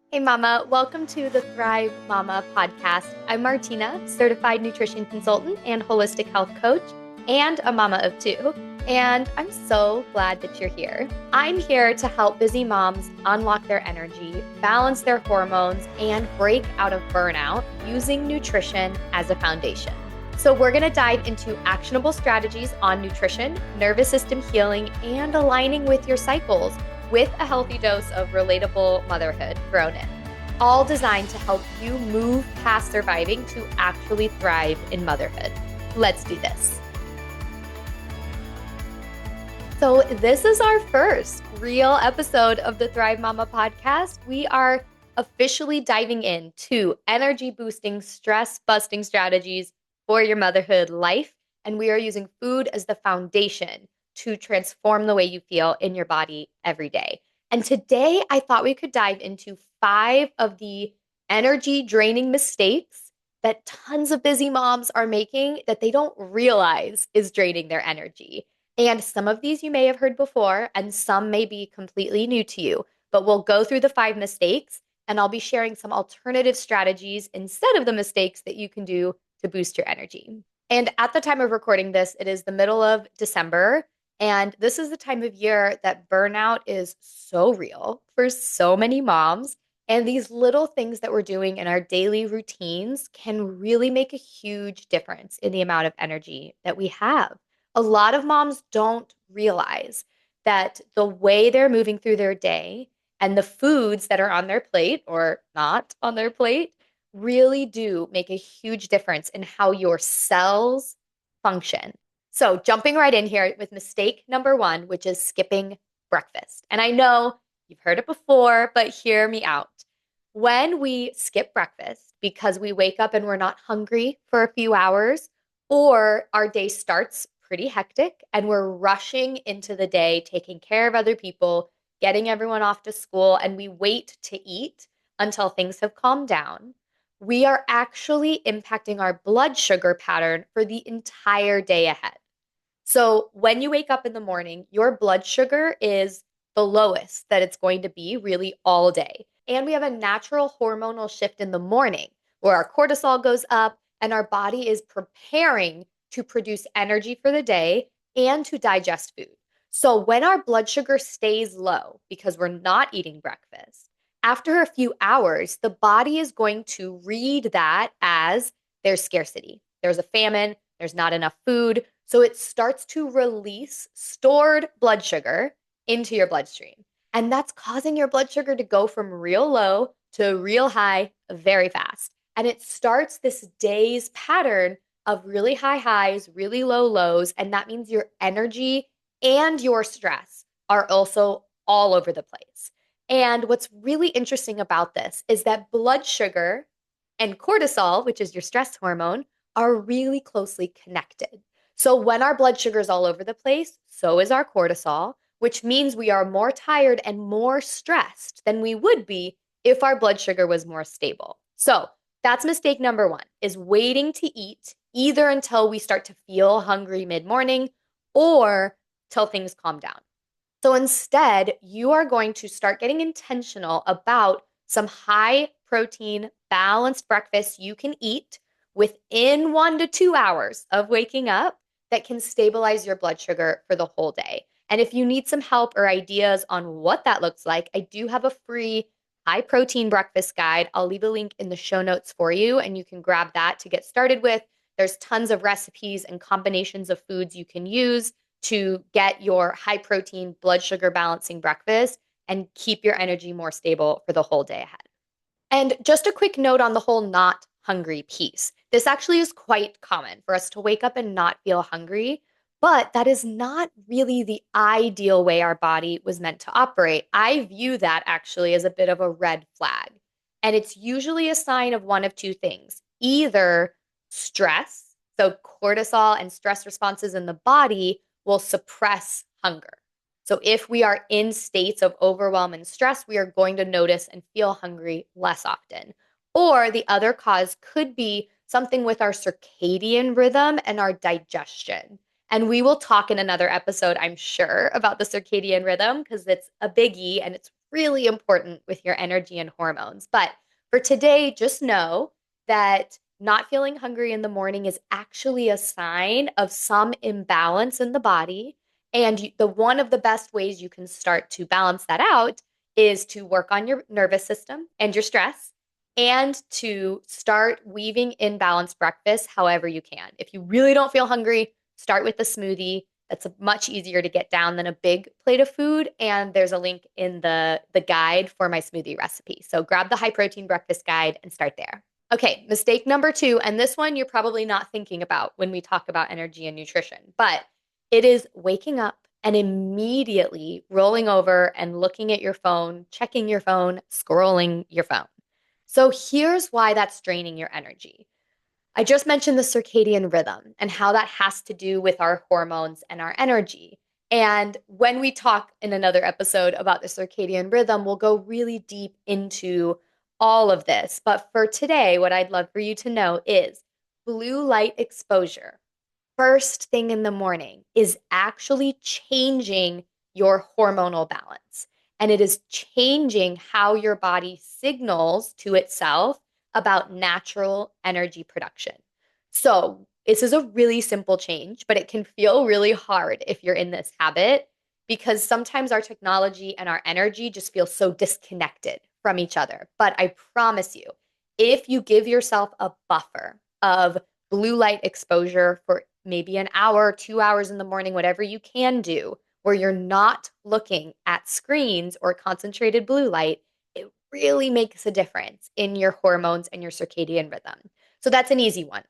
Hey, Mama. Welcome to the Thrive Mama podcast. I'm Martina, certified nutrition consultant and holistic health coach, and a mama of two. And I'm so glad that you're here. I'm here to help busy moms unlock their energy, balance their hormones, and break out of burnout using nutrition as a foundation. So, we're going to dive into actionable strategies on nutrition, nervous system healing, and aligning with your cycles with a healthy dose of relatable motherhood thrown in, all designed to help you move past surviving to actually thrive in motherhood. Let's do this. So, this is our first real episode of the Thrive Mama podcast. We are officially diving into energy boosting, stress busting strategies for your motherhood life. And we are using food as the foundation to transform the way you feel in your body every day. And today I thought we could dive into 5 of the energy draining mistakes that tons of busy moms are making that they don't realize is draining their energy. And some of these you may have heard before, and some may be completely new to you. But we'll go through the 5 mistakes, and I'll be sharing some alternative strategies instead of the mistakes that you can do to boost your energy. And at the time of recording this, it is the middle of December. And this is the time of year that burnout is so real for so many moms. And these little things that we're doing in our daily routines can really make a huge difference in the amount of energy that we have. A lot of moms don't realize that the way they're moving through their day and the foods that are on their plate or not on their plate really do make a huge difference in how your cells function. So, jumping right in here with mistake number 1, which is skipping breakfast. And I know you've heard it before, but hear me out. When we skip breakfast because we wake up and we're not hungry for a few hours, or our day starts pretty hectic and we're rushing into the day, taking care of other people, getting everyone off to school, and we wait to eat until things have calmed down, we are actually impacting our blood sugar pattern for the entire day ahead. So when you wake up in the morning, your blood sugar is the lowest that it's going to be really all day. And we have a natural hormonal shift in the morning where our cortisol goes up and our body is preparing to produce energy for the day and to digest food. So when our blood sugar stays low because we're not eating breakfast, after a few hours, the body is going to read that as there's scarcity. There's a famine, there's not enough food. So it starts to release stored blood sugar into your bloodstream. And that's causing your blood sugar to go from real low to real high very fast. And it starts this day's pattern of really high highs, really low lows. And that means your energy and your stress are also all over the place. And what's really interesting about this is that blood sugar and cortisol, which is your stress hormone, are really closely connected. So when our blood sugar is all over the place, so is our cortisol, which means we are more tired and more stressed than we would be if our blood sugar was more stable. So that's mistake number 1, is waiting to eat either until we start to feel hungry mid-morning or till things calm down. So instead, you are going to start getting intentional about some high protein, balanced breakfast you can eat within 1 to 2 hours of waking up that can stabilize your blood sugar for the whole day. And if you need some help or ideas on what that looks like, I do have a free high protein breakfast guide. I'll leave a link in the show notes for you, and you can grab that to get started with. There's tons of recipes and combinations of foods you can use to get your high protein, blood sugar balancing breakfast and keep your energy more stable for the whole day ahead. And just a quick note on the whole not hungry piece. This actually is quite common for us to wake up and not feel hungry, but that is not really the ideal way our body was meant to operate. I view that actually as a bit of a red flag. And it's usually a sign of one of two things: either stress, so cortisol and stress responses in the body will suppress hunger. So if we are in states of overwhelm and stress, we are going to notice and feel hungry less often. Or the other cause could be something with our circadian rhythm and our digestion. And we will talk in another episode, I'm sure, about the circadian rhythm because it's a biggie and it's really important with your energy and hormones. But for today, just know that not feeling hungry in the morning is actually a sign of some imbalance in the body. And the one of the best ways you can start to balance that out is to work on your nervous system and your stress and to start weaving in balanced breakfast however you can. If you really don't feel hungry, start with a smoothie. That's much easier to get down than a big plate of food. And there's a link in the guide for my smoothie recipe. So grab the high protein breakfast guide and start there. Okay, mistake number two, and this one you're probably not thinking about when we talk about energy and nutrition, but it is waking up and immediately rolling over and looking at your phone, checking your phone, scrolling your phone. So here's why that's draining your energy. I just mentioned the circadian rhythm and how that has to do with our hormones and our energy. And when we talk in another episode about the circadian rhythm, we'll go really deep into all of this. But for today, what I'd love for you to know is blue light exposure first thing in the morning is actually changing your hormonal balance. And it is changing how your body signals to itself about natural energy production. So, this is a really simple change, but it can feel really hard if you're in this habit because sometimes our technology and our energy just feel so disconnected from each other. But I promise you, if you give yourself a buffer of blue light exposure for maybe an hour, 2 hours in the morning, whatever you can do, where you're not looking at screens or concentrated blue light, it really makes a difference in your hormones and your circadian rhythm. So that's an easy one.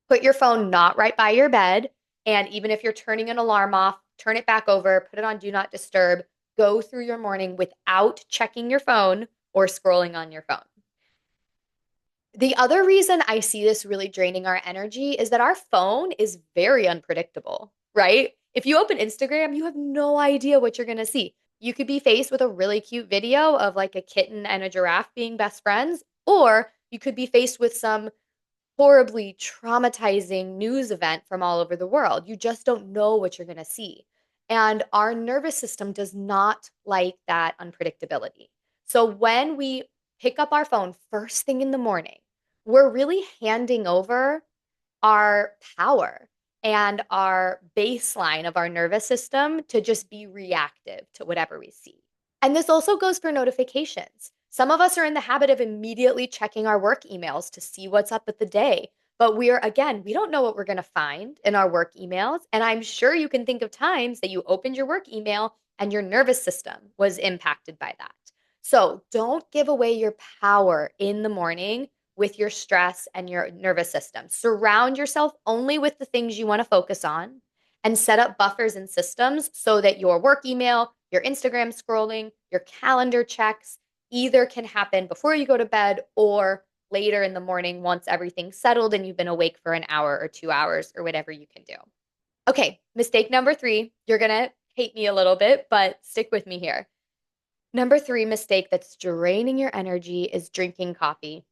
Put your phone not right by your bed. And even if you're turning an alarm off, turn it back over, put it on do not disturb, go through your morning without checking your phone or scrolling on your phone. The other reason I see this really draining our energy is that our phone is very unpredictable, right? If you open Instagram, you have no idea what you're going to see. You could be faced with a really cute video of like a kitten and a giraffe being best friends, or you could be faced with some horribly traumatizing news event from all over the world. You just don't know what you're going to see. And our nervous system does not like that unpredictability. So when we pick up our phone first thing in the morning, we're really handing over our power and our baseline of our nervous system to just be reactive to whatever we see. And this also goes for notifications. Some of us are in the habit of immediately checking our work emails to see what's up with the day. But we don't know what we're going to find in our work emails. And I'm sure you can think of times that you opened your work email and your nervous system was impacted by that. So don't give away your power in the morning with your stress and your nervous system. Surround yourself only with the things you want to focus on and set up buffers and systems so that your work email, your Instagram scrolling, your calendar checks either can happen before you go to bed or later in the morning once everything's settled and you've been awake for an hour or 2 hours or whatever you can do. Okay, mistake number three. You're going to hate me a little bit, but stick with me here. Number three mistake that's draining your energy is drinking coffee.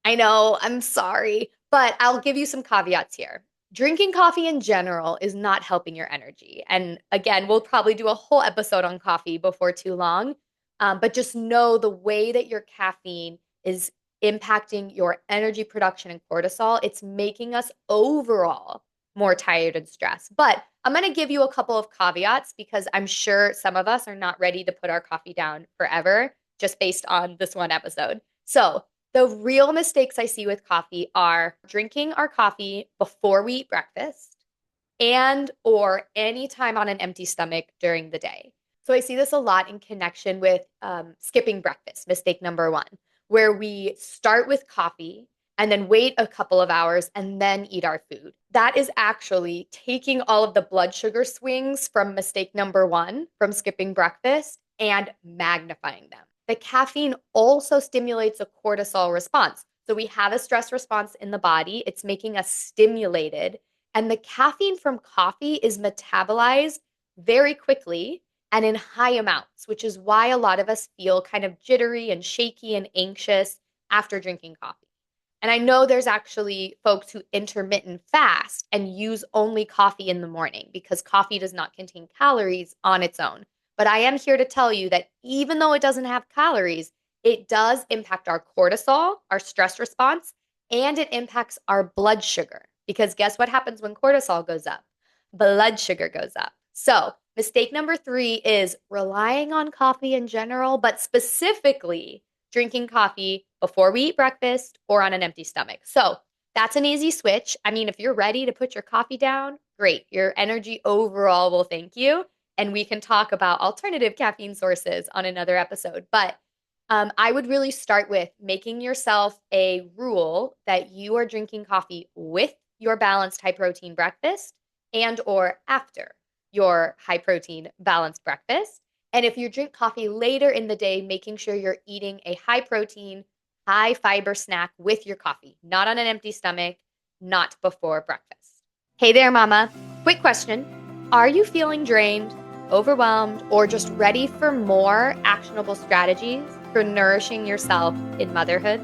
I know, I'm sorry, but I'll give you some caveats here. Drinking coffee in general is not helping your energy. And again, we'll probably do a whole episode on coffee before too long. But just know the way that your caffeine is impacting your energy production and cortisol, it's making us overall more tired and stressed. But I'm going to give you a couple of caveats because I'm sure some of us are not ready to put our coffee down forever just based on this one episode. So, the real mistakes I see with coffee are drinking our coffee before we eat breakfast and or any time on an empty stomach during the day. So I see this a lot in connection with skipping breakfast, mistake number one, where we start with coffee and then wait a couple of hours and then eat our food. That is actually taking all of the blood sugar swings from mistake number one, from skipping breakfast, and magnifying them. The caffeine also stimulates a cortisol response. So we have a stress response in the body. It's making us stimulated. And the caffeine from coffee is metabolized very quickly and in high amounts, which is why a lot of us feel kind of jittery and shaky and anxious after drinking coffee. And I know there's actually folks who intermittent fast and use only coffee in the morning because coffee does not contain calories on its own. But I am here to tell you that even though it doesn't have calories, it does impact our cortisol, our stress response, and it impacts our blood sugar. Because guess what happens when cortisol goes up? Blood sugar goes up. So, mistake number 3 is relying on coffee in general, but specifically drinking coffee before we eat breakfast or on an empty stomach. So, that's an easy switch. I mean, if you're ready to put your coffee down, great. Your energy overall will thank you. And we can talk about alternative caffeine sources on another episode. But I would really start with making yourself a rule that you are drinking coffee with your balanced high protein breakfast and or after your high protein balanced breakfast. And if you drink coffee later in the day, making sure you're eating a high protein, high fiber snack with your coffee, not on an empty stomach, not before breakfast. Hey there, mama. Quick question. Are you feeling drained, overwhelmed, or just ready for more actionable strategies for nourishing yourself in motherhood?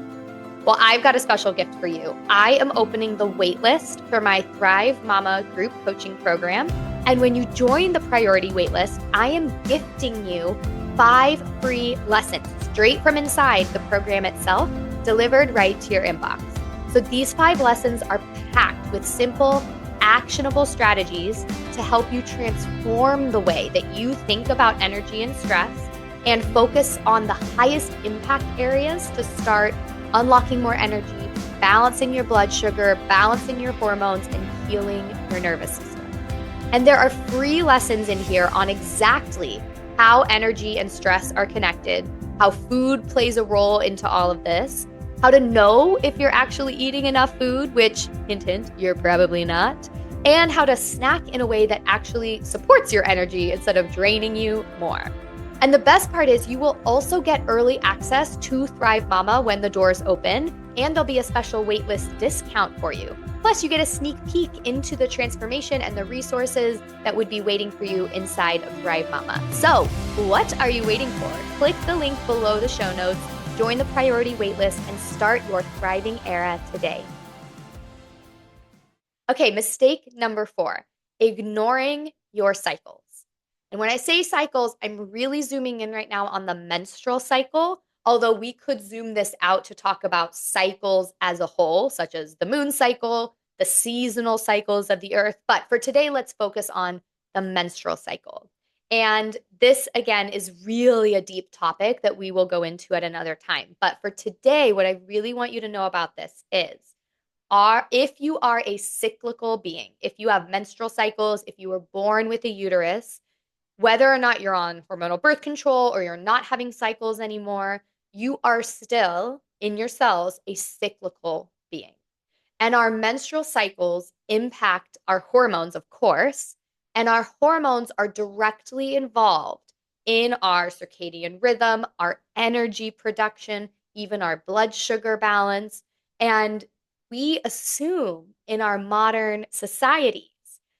Well, I've got a special gift for you. I am opening the waitlist for my Thrive Mama group coaching program. And when you join the priority waitlist, I am gifting you 5 free lessons straight from inside the program itself, delivered right to your inbox. So these 5 lessons are packed with simple, actionable strategies to help you transform the way that you think about energy and stress and focus on the highest impact areas to start unlocking more energy, balancing your blood sugar, balancing your hormones, and healing your nervous system. And there are free lessons in here on exactly how energy and stress are connected, how food plays a role into all of this, how to know if you're actually eating enough food, which, hint, hint, you're probably not, and how to snack in a way that actually supports your energy instead of draining you more. And the best part is you will also get early access to Thrive Mama when the doors open, and there'll be a special waitlist discount for you. Plus, you get a sneak peek into the transformation and the resources that would be waiting for you inside of Thrive Mama. So, what are you waiting for? Click the link below the show notes, join the priority waitlist, and start your thriving era today. Okay, mistake number 4, ignoring your cycles. And when I say cycles, I'm really zooming in right now on the menstrual cycle, although we could zoom this out to talk about cycles as a whole, such as the moon cycle, the seasonal cycles of the earth. But for today, let's focus on the menstrual cycle. And this, again, is really a deep topic that we will go into at another time. But for today, what I really want you to know about this is, if you are a cyclical being, if you have menstrual cycles, if you were born with a uterus, whether or not you're on hormonal birth control or you're not having cycles anymore, you are still in your cells a cyclical being. And our menstrual cycles impact our hormones, of course, and our hormones are directly involved in our circadian rhythm, our energy production, even our blood sugar balance. And we assume in our modern societies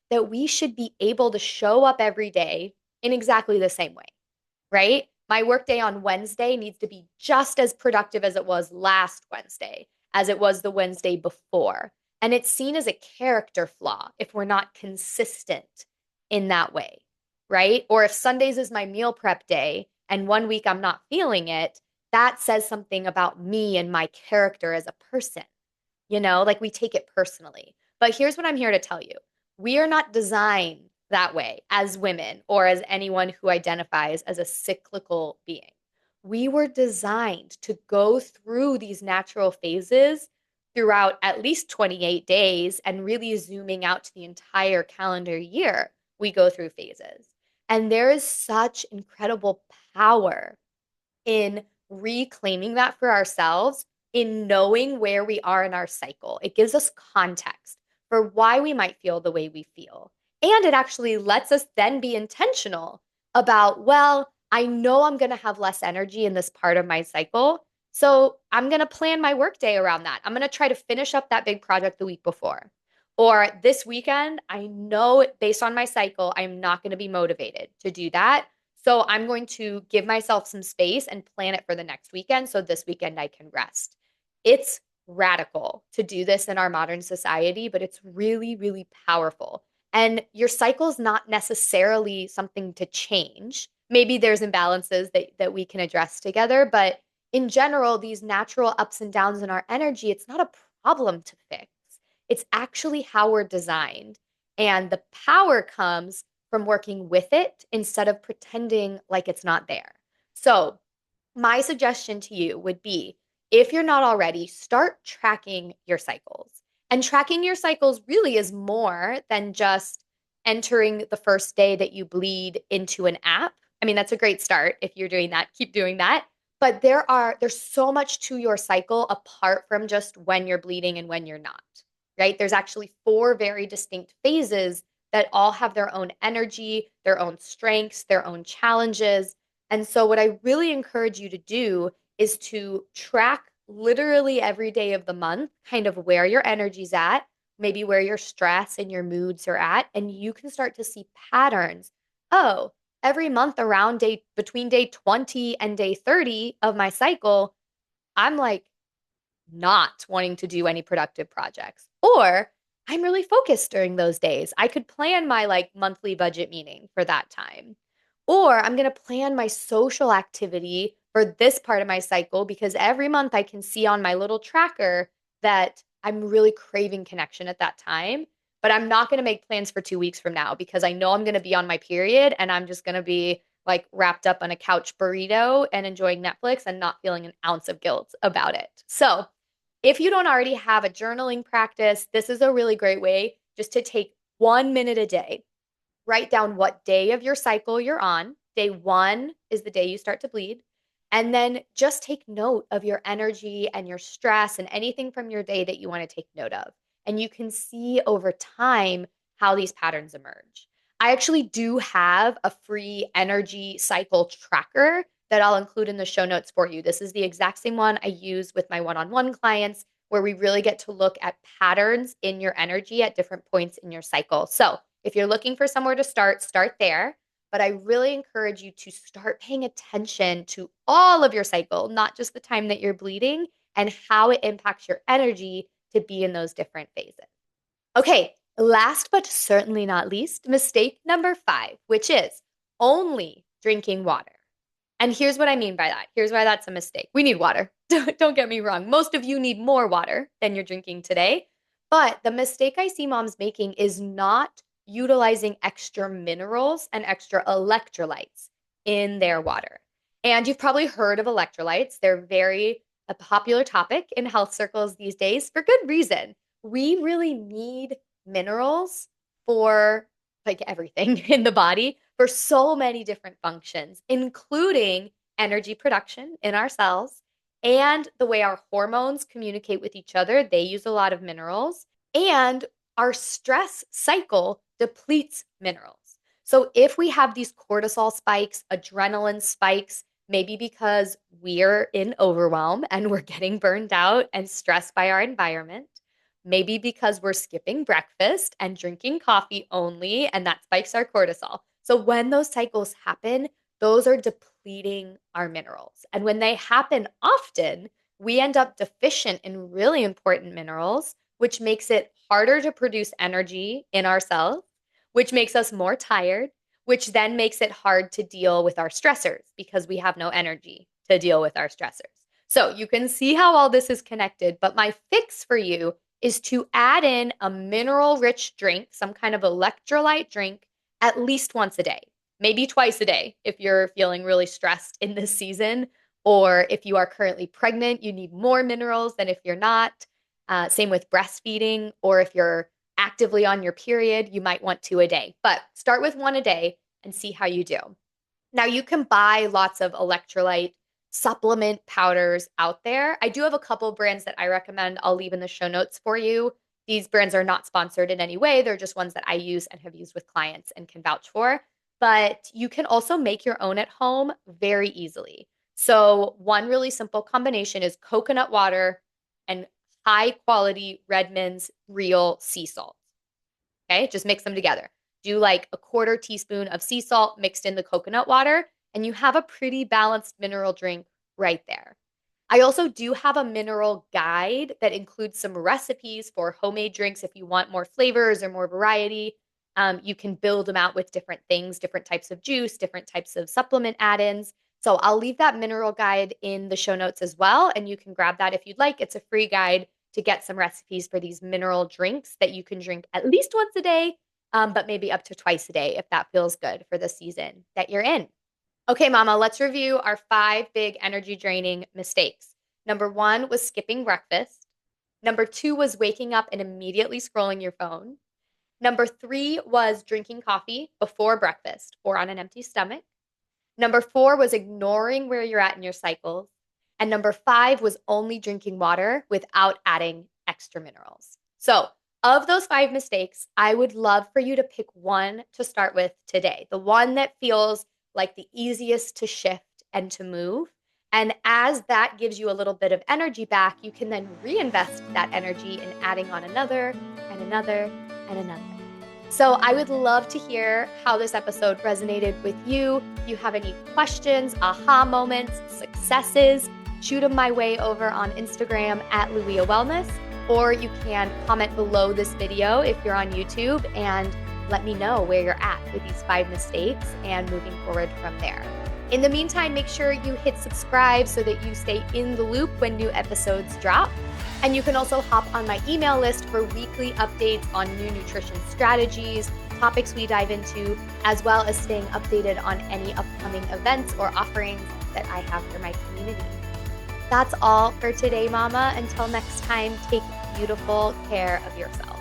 that we should be able to show up every day in exactly the same way, right? My workday on Wednesday needs to be just as productive as it was last Wednesday, as it was the Wednesday before. And it's seen as a character flaw if we're not consistent in that way, right? Or if Sundays is my meal prep day and one week I'm not feeling it, that says something about me and my character as a person, like we take it personally. But here's what I'm here to tell you. We are not designed that way as women or as anyone who identifies as a cyclical being. We were designed to go through these natural phases throughout at least 28 days, and really zooming out to the entire calendar year, we go through phases. And there is such incredible power in reclaiming that for ourselves, in knowing where we are in our cycle. It gives us context for why we might feel the way we feel. And it actually lets us then be intentional about, well, I know I'm going to have less energy in this part of my cycle. So I'm going to plan my workday around that. I'm going to try to finish up that big project the week before. Or this weekend, I know based on my cycle, I'm not going to be motivated to do that. So I'm going to give myself some space and plan it for the next weekend. So this weekend I can rest. It's radical to do this in our modern society, but it's really, really powerful. And your cycle is not necessarily something to change, maybe there's imbalances that we can address together. But in general, these natural ups and downs in our energy, it's not a problem to fix. It's actually how we're designed. And the power comes from working with it instead of pretending like it's not there. So, my suggestion to you would be if you're not already, start tracking your cycles. And tracking your cycles really is more than just entering the first day that you bleed into an app. I mean, that's a great start. If you're doing that, keep doing that. But there's so much to your cycle apart from just when you're bleeding and when you're not, right? There's actually four very distinct phases that all have their own energy, their own strengths, their own challenges. And so, what I really encourage you to do is to track literally every day of the month, kind of where your energy's at, maybe where your stress and your moods are at. And you can start to see patterns. Oh, every month around between day 20 and day 30 of my cycle, I'm like not wanting to do any productive projects. Or I'm really focused during those days. I could plan my like monthly budget meeting for that time. Or I'm going to plan my social activity for this part of my cycle because every month I can see on my little tracker that I'm really craving connection at that time. But I'm not going to make plans for 2 weeks from now because I know I'm going to be on my period and I'm just going to be like wrapped up on a couch burrito and enjoying Netflix and not feeling an ounce of guilt about it. So, if you don't already have a journaling practice, this is a really great way just to take 1 minute a day. Write down what day of your cycle you're on. Day one is the day you start to bleed. And then just take note of your energy and your stress and anything from your day that you want to take note of. And you can see over time how these patterns emerge. I actually do have a free energy cycle tracker that I'll include in the show notes for you. This is the exact same one I use with my one on one clients, where we really get to look at patterns in your energy at different points in your cycle. So, if you're looking for somewhere to start there. But I really encourage you to start paying attention to all of your cycle, not just the time that you're bleeding, and how it impacts your energy to be in those different phases. Okay, last but certainly not least, mistake number 5, which is only drinking water. And here's what I mean by that. Here's why that's a mistake. We need water. Don't get me wrong. Most of you need more water than you're drinking today. But the mistake I see moms making is not utilizing extra minerals and extra electrolytes in their water. And you've probably heard of electrolytes. They're very a popular topic in health circles these days for good reason. We really need minerals for like everything in the body for so many different functions, including energy production in our cells and the way our hormones communicate with each other. They use a lot of minerals, and our stress cycle depletes minerals. So if we have these cortisol spikes, adrenaline spikes, maybe because we're in overwhelm and we're getting burned out and stressed by our environment, maybe because we're skipping breakfast and drinking coffee only, and that spikes our cortisol. So when those cycles happen, those are depleting our minerals. And when they happen often, we end up deficient in really important minerals, which makes it harder to produce energy in our cells, which makes us more tired, which then makes it hard to deal with our stressors because we have no energy to deal with our stressors. So you can see how all this is connected, but my fix for you is to add in a mineral rich drink, some kind of electrolyte drink, at least once a day, maybe twice a day if you're feeling really stressed in this season, or if you are currently pregnant, you need more minerals than if you're not. Same with breastfeeding, or if you're actively on your period, you might want 2 a day. But start with 1 a day and see how you do. Now, you can buy lots of electrolyte supplement powders out there. I do have a couple brands that I recommend. I'll leave in the show notes for you. These brands are not sponsored in any way. They're just ones that I use and have used with clients and can vouch for. But you can also make your own at home very easily. So, one really simple combination is coconut water and high quality Redmond's real sea salt. Okay, just mix them together. Do like a quarter teaspoon of sea salt mixed in the coconut water, and you have a pretty balanced mineral drink right there. I also do have a mineral guide that includes some recipes for homemade drinks if you want more flavors or more variety. You can build them out with different things, different types of juice, different types of supplement add-ins. So I'll leave that mineral guide in the show notes as well, and you can grab that if you'd like. It's a free guide to get some recipes for these mineral drinks that you can drink at least once a day, but maybe up to twice a day if that feels good for the season that you're in. Okay, Mama, let's review our 5 big energy draining mistakes. Number 1 was skipping breakfast. Number 2 was waking up and immediately scrolling your phone. Number 3 was drinking coffee before breakfast or on an empty stomach. Number 4 was ignoring where you're at in your cycles. And number 5 was only drinking water without adding extra minerals. So, of those 5 mistakes, I would love for you to pick one to start with today, the one that feels like the easiest to shift and to move. And as that gives you a little bit of energy back, you can then reinvest that energy in adding on another and another and another. So I would love to hear how this episode resonated with you. If you have any questions, aha moments, successes, shoot them my way over on Instagram at Luia Wellness, or you can comment below this video if you're on YouTube and let me know where you're at with these 5 mistakes and moving forward from there. In the meantime, make sure you hit subscribe so that you stay in the loop when new episodes drop. And you can also hop on my email list for weekly updates on new nutrition strategies, topics we dive into, as well as staying updated on any upcoming events or offerings that I have for my community. That's all for today, Mama. Until next time, take beautiful care of yourself.